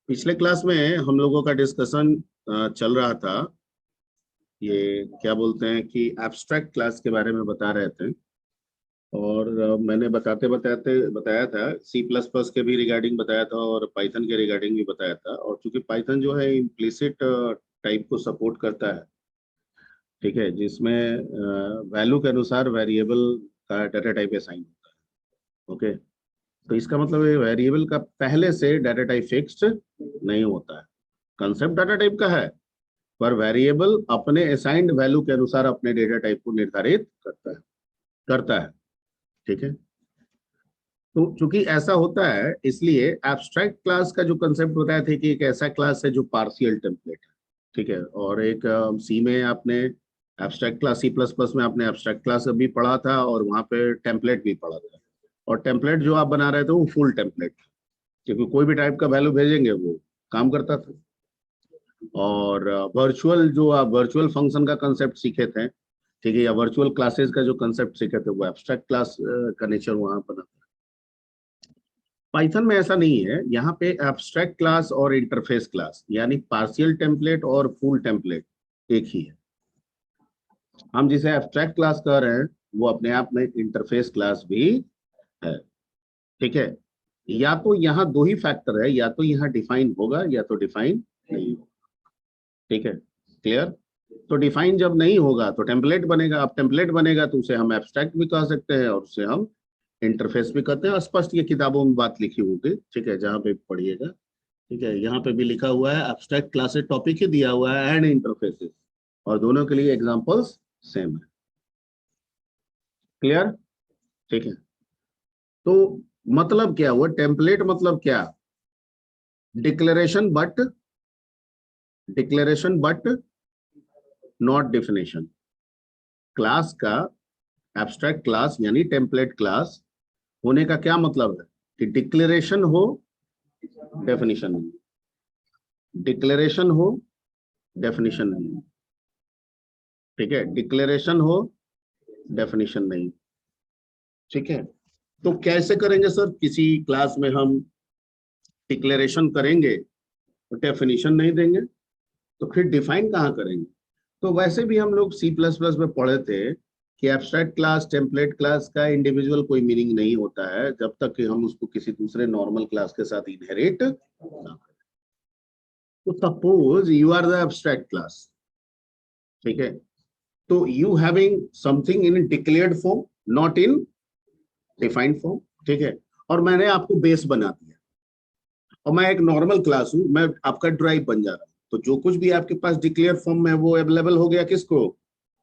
पिछले क्लास में हम लोगों का डिस्कशन चल रहा था। ये क्या बोलते हैं कि एब्स्ट्रैक्ट क्लास के बारे में बता रहे थे। और मैंने बताते बताते बताया था सी प्लस प्लस के भी रिगार्डिंग बताया था और पाइथन के रिगार्डिंग भी बताया था। और चूंकि पाइथन जो है इम्प्लिसिट टाइप को सपोर्ट करता है, ठीक है, जिसमें वैल्यू के अनुसार वेरिएबल का डाटा टाइप असाइन होता है। ओके, तो इसका मतलब है वेरिएबल का पहले से डाटा टाइप फिक्स्ड नहीं होता है। कंसेप्ट डाटा टाइप का है, पर वेरिएबल अपने असाइंड वैल्यू के अनुसार अपने डेटा टाइप को निर्धारित करता है। ठीक है, तो चूंकि ऐसा होता है इसलिए एब्स्ट्रैक्ट क्लास का जो कंसेप्ट बताया था कि एक ऐसा क्लास है जो पार्शियल टेम्पलेट है। ठीक है, और एक सी में आपने abstract class, C plus plus में आपने एब्स्ट्रैक्ट क्लास भी पढ़ा था और वहां पे टेम्पलेट भी पढ़ा था। और टेम्पलेट जो आप बना रहे थे वो फुल टेम्पलेट, क्योंकि कोई भी टाइप का वैल्यू भेजेंगे वो काम करता था। और वर्चुअल जो आप वर्चुअल फंक्शन का कंसेप्ट सीखे थे, ठीक है, या वर्चुअल क्लासेस का जो कंसेप्ट सीखे थे वो एब्स्ट्रैक्ट क्लास का नेचर वहां पर। पाइथन में ऐसा नहीं है, यहाँ पे एब्स्ट्रैक्ट क्लास और इंटरफेस क्लास यानी पार्शियल टेम्पलेट और फुल टेम्पलेट एक ही है। हम जिसे एब्स्ट्रैक्ट क्लास कह रहे हैं वो अपने आप में इंटरफेस क्लास भी है। ठीक है, या तो यहाँ दो ही फैक्टर है, या तो यहाँ डिफाइन होगा या तो डिफाइन नहीं होगा। ठीक है, क्लियर। तो डिफाइन जब नहीं होगा तो टेम्पलेट बनेगा। अब टेम्पलेट बनेगा तो उसे हम एब्स्ट्रैक्ट भी कह सकते हैं और उसे हम इंटरफेस भी कहते हैं। स्पष्ट ये किताबों में बात लिखी होगी, ठीक है, जहां पे पढ़िएगा। ठीक है, यहाँ पे भी लिखा हुआ है एब्स्ट्रैक्ट क्लासेस टॉपिक ही दिया हुआ है एंड इंटरफेसेस, और दोनों के लिए एग्जांपल्स सेम है। क्लियर। ठीक है, तो मतलब क्या हुआ टेम्पलेट, मतलब क्या? Declaration but not definition. Class का, एब्स्ट्रैक्ट क्लास यानी टेम्पलेट क्लास होने का क्या मतलब है कि डिक्लेरेशन हो, डेफिनेशन नहीं। डिक्लेरेशन हो, डेफिनेशन नहीं। ठीक है, डिक्लेरेशन हो, डेफिनेशन नहीं। ठीक है, तो कैसे करेंगे सर? किसी क्लास में हम डिक्लेरेशन करेंगे तो डेफिनेशन नहीं देंगे, तो फिर डिफाइन कहाँ करेंगे? तो वैसे भी हम लोग सी प्लस प्लस में पढ़े थे कि एब्स्ट्रैक्ट क्लास, टेम्पलेट क्लास का इंडिविजुअल कोई मीनिंग नहीं होता है जब तक कि हम उसको किसी दूसरे नॉर्मल क्लास के साथ इनहेरिट ना करें। तो suppose you are the abstract class, ठीक है, तो you having something in declared form, not in defined form. ठीक है, और मैंने आपको बेस बना दिया और मैं एक नॉर्मल क्लास हूं, मैं आपका ड्राइव बन जा रहा हूं। तो जो कुछ भी आपके पास डिक्लेयर फॉर्म में वो अवेलेबल हो गया किसको?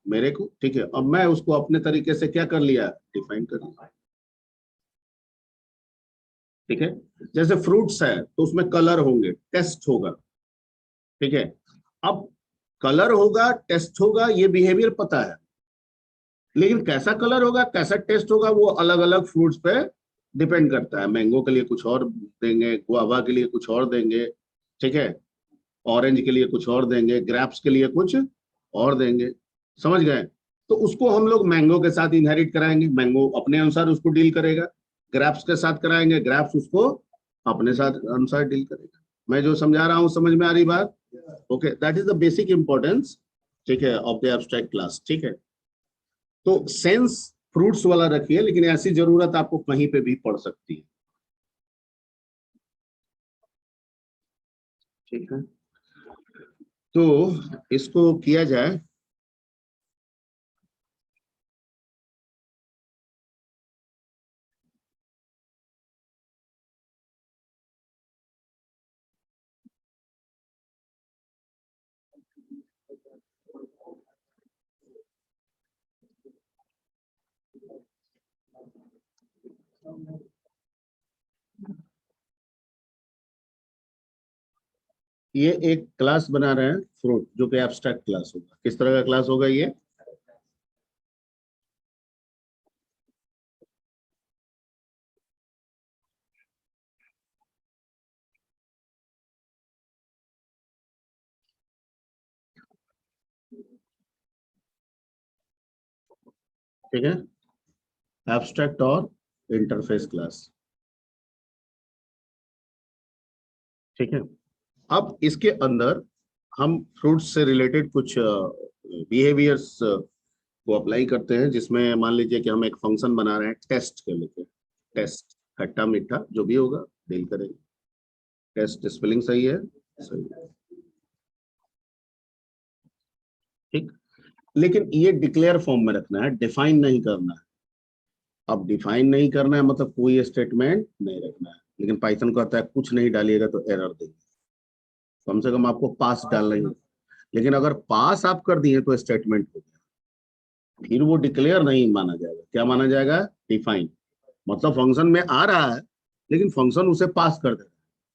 मेरे को। ठीक है, अब मैं उसको अपने तरीके से क्या कर लिया? डिफाइन कर लिया। ठीक है, जैसे फ्रूट्स है तो उसमें कलर होंगे, टेस्ट होगा। ठीक है, अब कलर होगा, टेस्ट होगा, ये बिहेवियर पता है, लेकिन कैसा कलर होगा, कैसा टेस्ट होगा, वो अलग अलग फ्रूट्स पे डिपेंड करता है। मैंगो के लिए कुछ और देंगे, गुआवा के लिए कुछ और देंगे, ठीक है, ऑरेंज के लिए कुछ और देंगे, ग्रेप्स के लिए कुछ और देंगे। समझ गए? तो उसको हम लोग मैंगो के साथ इनहेरिट कराएंगे, मैंगो अपने अनुसार उसको डील करेगा। ग्रेप्स के साथ कराएंगे, ग्रेप्स उसको अपने साथ अनुसार डील करेगा। मैं जो समझा रहा हूं समझ में आ रही बात? Okay, that is the basic importance, ठीक है, ऑफ द एब्स्ट्रैक्ट क्लास। ठीक है, तो सेंस फ्रूट्स वाला रखिए, लेकिन ऐसी जरूरत आपको कहीं पे भी पड़ सकती है। ठीक है, तो इसको किया जाए। ये एक क्लास बना रहे हैं फ्रूट, जो कि एब्स्ट्रैक्ट क्लास होगा। किस तरह का क्लास होगा ये? ठीक है, एब्स्ट्रैक्ट और इंटरफेस क्लास। ठीक है, अब इसके अंदर हम फ्रूट्स से रिलेटेड कुछ बिहेवियर्स को अप्लाई करते हैं, जिसमें मान लीजिए कि हम एक फंक्शन बना रहे हैं टेस्ट के लेके। टेस्ट खट्टा मीठा जो भी होगा डील करेंगे। टेस्ट स्पेलिंग सही है? सही है। ठीक। लेकिन ये डिक्लेयर फॉर्म में रखना है, डिफाइन नहीं करना है। अब डिफाइन नहीं करना है मतलब कोई स्टेटमेंट नहीं रखना है। लेकिन पाइथन कहता है कुछ नहीं डालिएगा तो एरर देंगे, कम से कम आपको पास डालना ही। लेकिन अगर पास आप कर दिए तो स्टेटमेंट हो गया, फिर वो डिक्लेयर नहीं माना जाएगा। क्या माना जाएगा? डिफाइन। मतलब फंक्शन में आ रहा है लेकिन फंक्शन उसे पास कर देगा,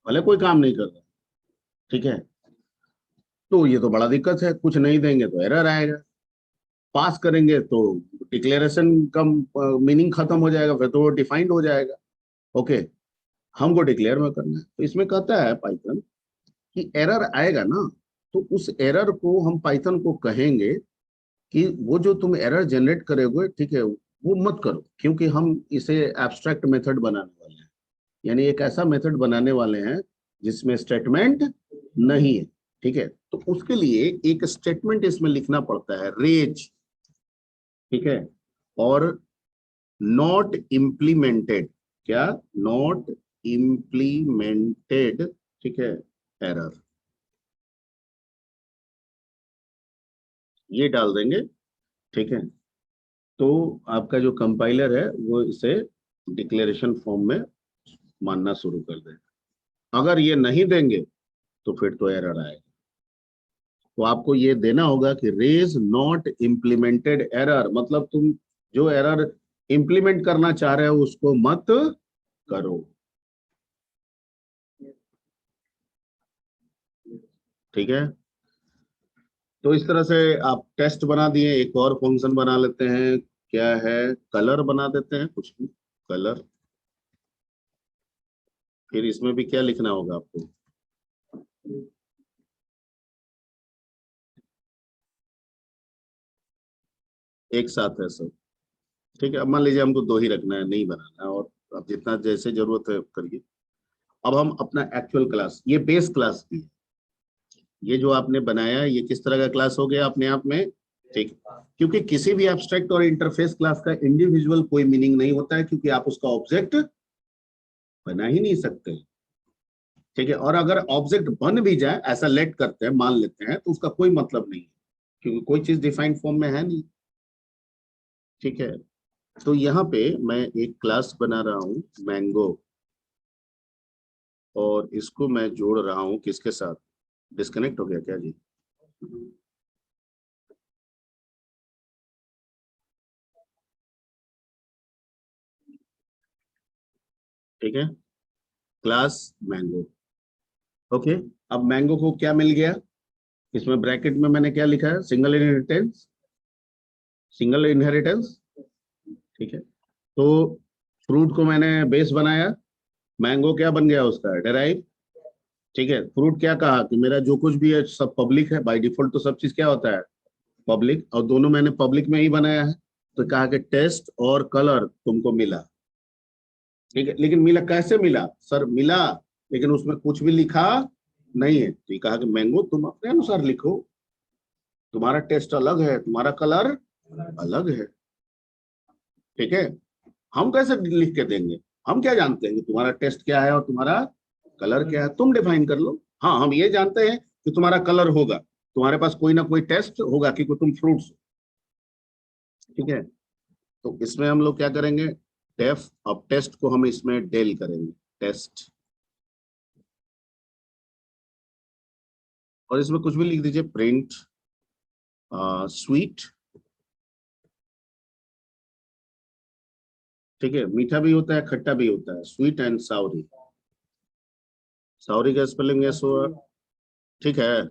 भले कोई काम नहीं कर रहा। ठीक है, तो ये तो बड़ा दिक्कत है। कुछ नहीं देंगे तो एरर आएगा, पास करेंगे तो डिक्लेरेशन का मीनिंग खत्म हो जाएगा, फिर तो वो डिफाइंड हो जाएगा। ओके, हमको डिक्लेयर में करना है। तो इसमें कहता है पाइथन कि एरर आएगा ना, तो उस एरर को हम पाइथन को कहेंगे कि वो जो तुम एरर जनरेट करोगे, ठीक है, वो मत करो, क्योंकि हम इसे एब्स्ट्रैक्ट मेथड बनाने वाले हैं। यानी एक ऐसा मेथड बनाने वाले हैं जिसमें स्टेटमेंट नहीं है। ठीक है, तो उसके लिए एक स्टेटमेंट इसमें लिखना पड़ता है, रेज। ठीक है, और नॉट इम्प्लीमेंटेड। क्या? Not implemented. ठीक है, एरर, ये डाल देंगे। ठीक है, तो आपका जो कंपाइलर है वो इसे डिक्लेरेशन फॉर्म में मानना शुरू कर देगा। अगर ये नहीं देंगे तो फिर तो एरर आएगा। तो आपको ये देना होगा कि रेज नॉट इम्प्लीमेंटेड एरर, मतलब तुम जो एरर इंप्लीमेंट करना चाह रहे हो उसको मत करो। ठीक है, तो इस तरह से आप टेस्ट बना दिए। एक और फंक्शन बना लेते हैं, क्या है, कलर बना देते हैं, कुछ भी कलर। फिर इसमें भी क्या लिखना होगा आपको? एक साथ है सब। ठीक है, अब मान लीजिए हमको दो ही रखना है, नहीं बनाना है, और अब जितना जैसे जरूरत है करिए। अब हम अपना एक्चुअल क्लास, ये बेस क्लास की है, ये जो आपने बनाया ये किस तरह का क्लास हो गया अपने आप में? ठीक है, क्योंकि किसी भी एब्स्ट्रैक्ट और इंटरफेस क्लास का इंडिविजुअल कोई मीनिंग नहीं होता है, क्योंकि आप उसका ऑब्जेक्ट बना ही नहीं सकते। ठीक है, और अगर ऑब्जेक्ट बन भी जाए, ऐसा लेट करते हैं, मान लेते हैं, तो उसका कोई मतलब नहीं है, क्योंकि कोई चीज डिफाइंड फॉर्म में है नहीं। ठीक है, तो यहाँ पे मैं एक क्लास बना रहा हूँ मैंगो, और इसको मैं जोड़ रहा हूँ किसके साथ? डिस्कनेक्ट हो गया क्या जी? ठीक है, क्लास मैंगो। ओके, अब मैंगो को क्या मिल गया? इसमें ब्रैकेट में मैंने क्या लिखा है? Single inheritance. Single inheritance. ठीक है, तो फ्रूट को मैंने बेस बनाया, मैंगो क्या बन गया उसका? डेराइव। ठीक है, फ्रूट क्या कहा कि मेरा जो कुछ भी है सब पब्लिक है, बाय डिफॉल्ट तो सब चीज क्या होता है? पब्लिक, और दोनों मैंने पब्लिक में ही बनाया है। तो कहा कि टेस्ट और कलर तुमको मिला। ठीक है, लेकिन मिला कैसे मिला सर? मिला, लेकिन उसमें कुछ भी लिखा नहीं है। तो ये कहा कि मैंगो तुम अपने अनुसार लिखो, तुम्हारा टेस्ट अलग है, तुम्हारा कलर अलग है। ठीक है, हम कैसे लिख के देंगे? हम क्या जानते हैं कि तुम्हारा टेस्ट क्या है और तुम्हारा कलर क्या है? तुम डिफाइन कर लो। हाँ, हम ये जानते हैं कि तुम्हारा कलर होगा, तुम्हारे पास कोई ना कोई टेस्ट होगा, क्योंकि तुम फ्रूट्स। ठीक है, तो इसमें हम लोग क्या करेंगे? डेफ, अब टेस्ट को हम इसमें डेल करेंगे, टेस्ट। और इसमें कुछ भी लिख दीजिए, प्रिंट स्वीट। ठीक है, मीठा भी होता है, खट्टा भी होता है, स्वीट एंड सावरी। सावरी का स्पेलिंग है सो। ठीक है,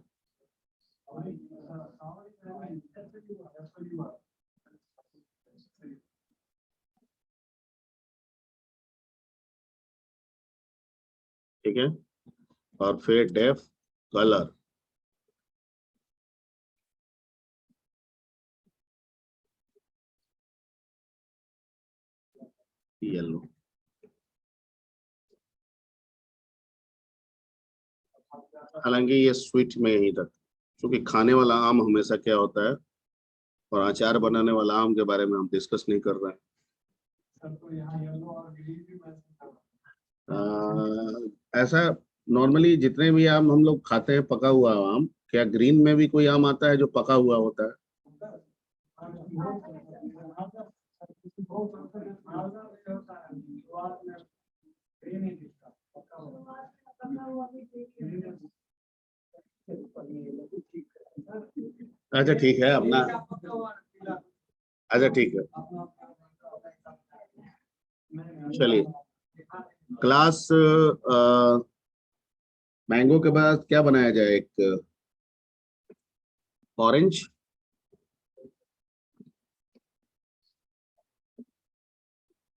ठीक है, और फिर डेफ कलर, येलो। हालांकि ये स्वीट में यहीं तक, क्योंकि खाने वाला आम हमेशा क्या होता है, और अचार बनाने वाला आम के बारे में हम डिस्कस नहीं कर रहे हैं। ऐसा नॉर्मली जितने भी आम हम लोग खाते हैं पका हुआ आम, क्या ग्रीन में भी कोई आम आता है जो पका हुआ होता है? अच्छा ठीक है अपना, अच्छा ठीक है, चलिए। क्लास मैंगो के बाद क्या बनाया जाए? एक ऑरेंज।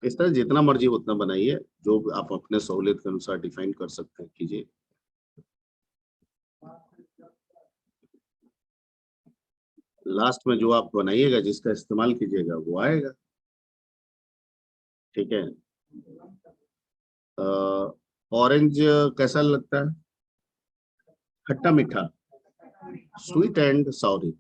इस तरह जितना मर्जी उतना बनाइए, जो आप अपने सहूलियत के अनुसार डिफाइन कर सकते हैं कीजिए। लास्ट में जो आप बनाइएगा जिसका इस्तेमाल कीजिएगा वो आएगा। ठीक है। ऑरेंज कैसा लगता है? खट्टा मीठा, स्वीट एंड सॉरी।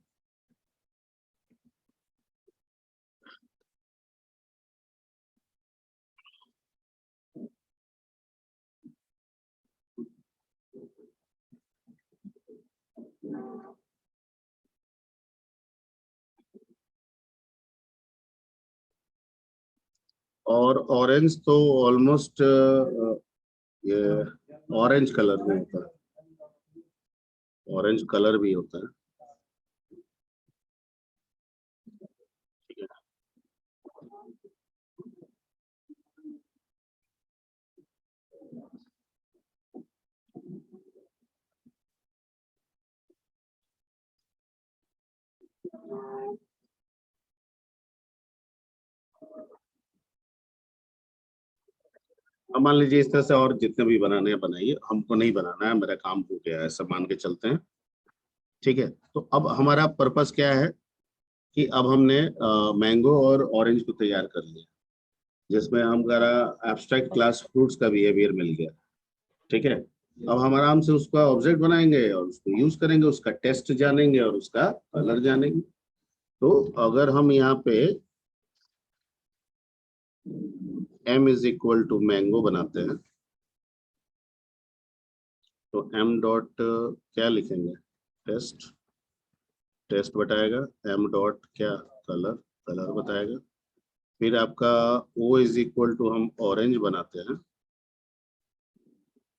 और ऑरेंज तो ऑलमोस्ट ये ऑरेंज कलर में होता है, ऑरेंज कलर भी होता है। ठीक है। अब मान लीजिए इस तरह से और जितने भी बनाने हैं बनाइए, हमको नहीं बनाना है, मेरा काम हो गया है, ऐसा मान के चलते हैं। ठीक है। तो अब हमारा पर्पस क्या है कि अब हमने मैंगो और ऑरेंज को तैयार कर लिया, जिसमें हमारा एब्स्ट्रैक्ट क्लास फ्रूट्स का बिहेवियर मिल गया। ठीक है। अब हम आराम से उसका ऑब्जेक्ट बनाएंगे और उसको यूज करेंगे, उसका टेस्ट जानेंगे और उसका कलर जानेंगे। तो अगर हम यहाँ पे m is equal to mango बनाते हैं, तो m डॉट क्या लिखेंगे? टेस्ट। टेस्ट बताएगा। m डॉट क्या? कलर। कलर बताएगा। फिर आपका o इज इक्वल टू हम ऑरेंज बनाते हैं,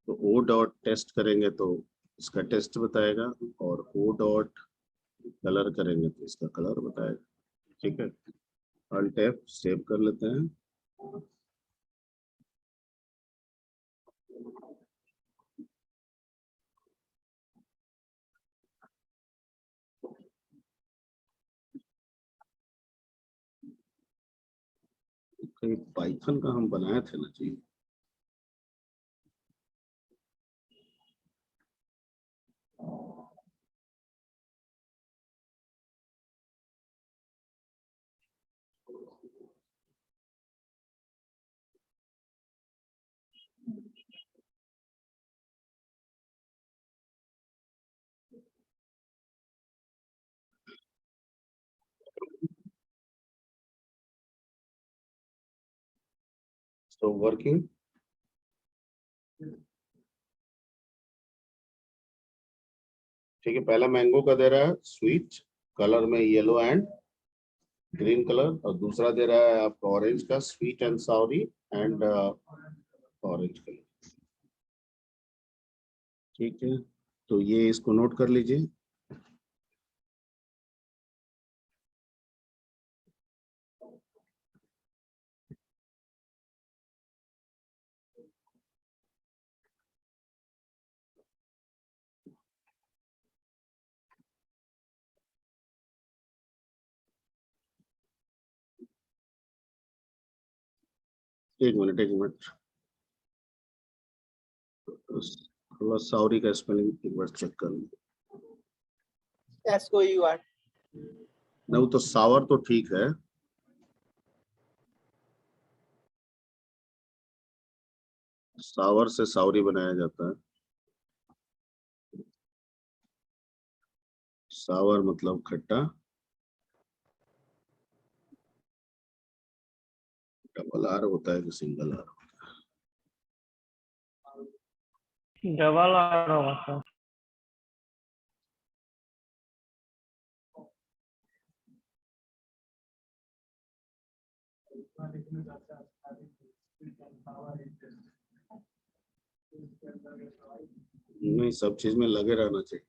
तो o डॉट टेस्ट करेंगे तो इसका टेस्ट बताएगा, और o डॉट कलर करेंगे तो इसका कलर बताएगा। ठीक है। अल्ट एफ सेव कर लेते हैं। कहीं पाइथन का हम बनाए थे ना जी। तो वर्किंग। ठीक है, पहला मैंगो का दे रहा है स्वीट, कलर में येलो एंड ग्रीन कलर, और दूसरा दे रहा है आपको ऑरेंज का sweet and sour and orange colour. ठीक है, तो ये इसको नोट कर लीजिए। एक मिनट एक मिनट, थोड़ा साउरी का स्पेलिंग एक बार चेक कर लीजिए। SOUR। नहीं, वो तो सावर तो ठीक है, सावर से साउरी बनाया जाता है। सावर मतलब खट्टा, डबल आर होता है कि सिंगल आर? डबल आर होगा सर। नहीं, सब चीज में लगे रहना चाहिए।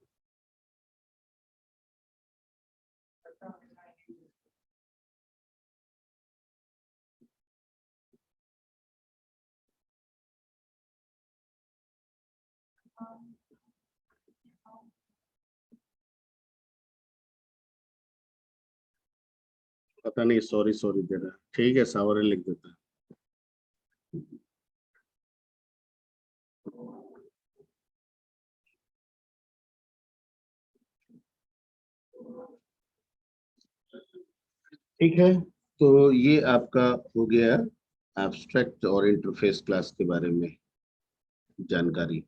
पता नहीं, सॉरी सॉरी दे रहा है। ठीक है, सावरे लिख देता है। ठीक है, तो ये आपका हो गया एब्स्ट्रैक्ट और इंटरफेस क्लास के बारे में जानकारी।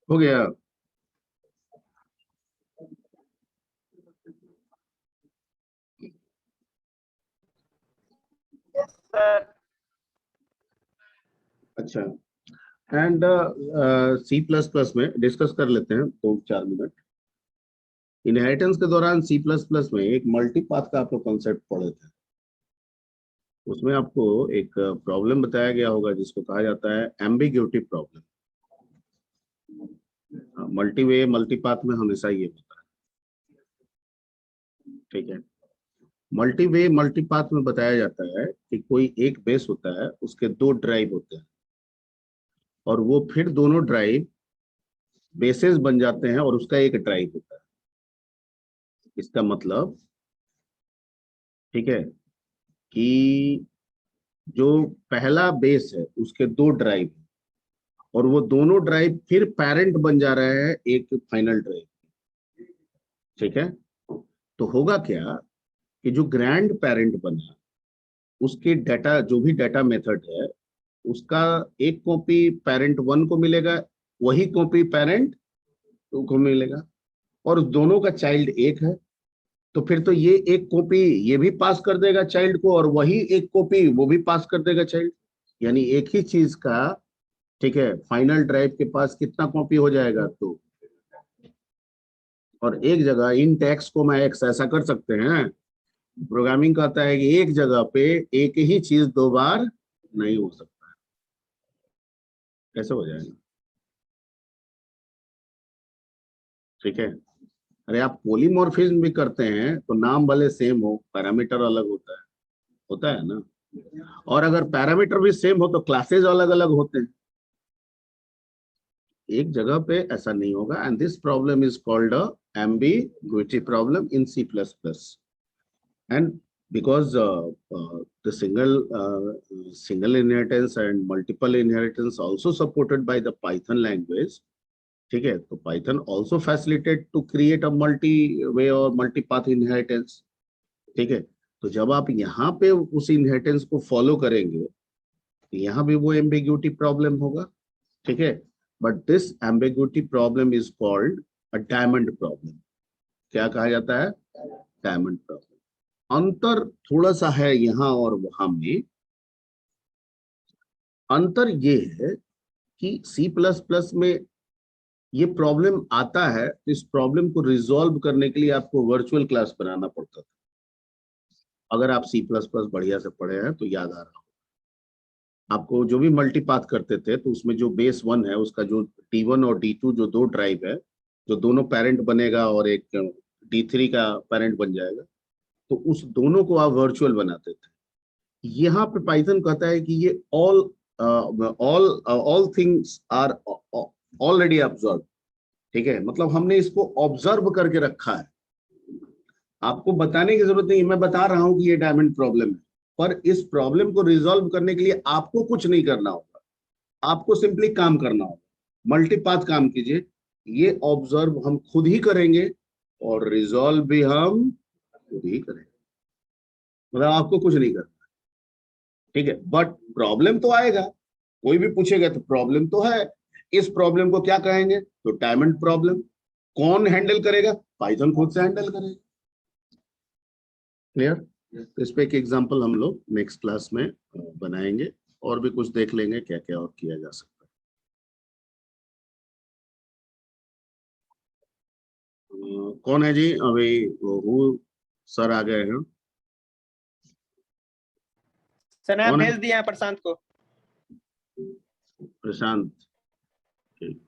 हो गया। सर अच्छा, एंड सी प्लस प्लस में डिस्कस कर लेते हैं 2-4 मिनट। इनहेरिटेंस के दौरान सी प्लस प्लस में एक मल्टीपाथ का आप लोग कॉन्सेप्ट पढ़े थे। उसमें आपको एक प्रॉब्लम बताया गया होगा जिसको कहा जाता है एम्बिग्यूटी प्रॉब्लम। मल्टीवे मल्टीपाथ में हमेशा ये होता है। ठीक है, मल्टीवे मल्टीपाथ में बताया जाता है कि कोई एक बेस होता है, उसके 2 ड्राइव होते हैं, और वो फिर दोनों ड्राइव बेसेस बन जाते हैं और उसका एक ड्राइव होता है। इसका मतलब, ठीक है, कि जो पहला बेस है उसके 2 ड्राइव, और वो दोनों ड्राइव फिर पेरेंट बन जा रहा है एक फाइनल ड्राइव। ठीक है, तो होगा क्या कि जो ग्रैंड पेरेंट बना, उसके डाटा, जो भी डाटा मेथड है, उसका एक कॉपी पेरेंट 1 को मिलेगा, वही कॉपी पेरेंट 2 को मिलेगा, और दोनों का चाइल्ड एक है। तो फिर तो ये एक कॉपी ये भी पास कर देगा चाइल्ड को, और वही एक कॉपी वो भी पास कर देगा चाइल्ड। यानी एक ही चीज का, ठीक है, फाइनल ड्राइव के पास कितना कॉपी हो जाएगा? तो और एक जगह इन टैक्स को मैं एक्स ऐसा कर सकते हैं। प्रोग्रामिंग कहता है कि एक जगह पे एक ही चीज 2 बार नहीं हो सकता। कैसे हो जाएगा? ठीक है, अरे आप पॉलीमॉर्फिज्म भी करते हैं तो नाम भले सेम हो, पैरामीटर अलग होता है ना। और अगर पैरामीटर भी सेम हो तो क्लासेज अलग अलग होते हैं, एक जगह पे ऐसा नहीं होगा। And this problem is called a ambiguity problem in C plus plus. And because the single inheritance and multiple inheritance also supported by the Python language, ठीक है, तो Python also facilitate to create a multi way or multi path inheritance, ठीक है। तो जब आप यहाँ पे उस इनहेरिटेंस को फॉलो करेंगे तो यहाँ भी वो एम्बिग्यूटी प्रॉब्लम होगा, ठीक है। But this ambiguity problem is called a diamond problem. क्या कहा जाता है? Diamond problem. अंतर थोड़ा सा है यहाँ और वहां में। अंतर ये है कि सी प्लस प्लस में ये प्रॉब्लम आता है तो इस प्रॉब्लम को रिजॉल्व करने के लिए आपको वर्चुअल क्लास बनाना पड़ता था। अगर आप सी प्लस प्लस बढ़िया से पढ़े हैं तो याद आ रहा हो आपको, जो भी मल्टीपाथ करते थे तो उसमें जो बेस 1 है उसका जो D1 और D2 जो दो ड्राइव है, जो दोनों पेरेंट बनेगा और एक D3 का पेरेंट बन जाएगा, तो उस दोनों को आप वर्चुअल बनाते थे। यहाँ पे पाइथन कहता है कि ये all things are already observe, ठीक है। मतलब हमने इसको ऑब्जर्व करके रखा है, आपको बताने की जरूरत नहीं। मैं बता रहा हूं कि ये डायमंड प्रॉब्लम है, पर इस प्रॉब्लम को रिजॉल्व करने के लिए आपको कुछ नहीं करना होगा, आपको सिंपली काम करना होगा। मल्टीपाथ काम कीजिए, ये ऑब्जर्व हम खुद ही करेंगे और रिजॉल्व भी हम खुद ही करेंगे, मतलब आपको कुछ नहीं करना, ठीक है। बट प्रॉब्लम तो आएगा, कोई भी पूछेगा तो प्रॉब्लम तो है। इस प्रॉब्लम को क्या कहेंगे? तो डायमंड प्रॉब्लम। कौन हैंडल करेगा? पाइथन खुद से हैंडल करेगा। क्लियर? तो इस पे एक एग्जांपल हम लोग नेक्स्ट क्लास में बनाएंगे और भी कुछ देख लेंगे क्या क्या और किया जा सकता है। कौन है जी? अभी वो सर आ गए हैं। सर आप कौन है? भेज दिए हैं प्रशांत को। प्रशांत, ठीक।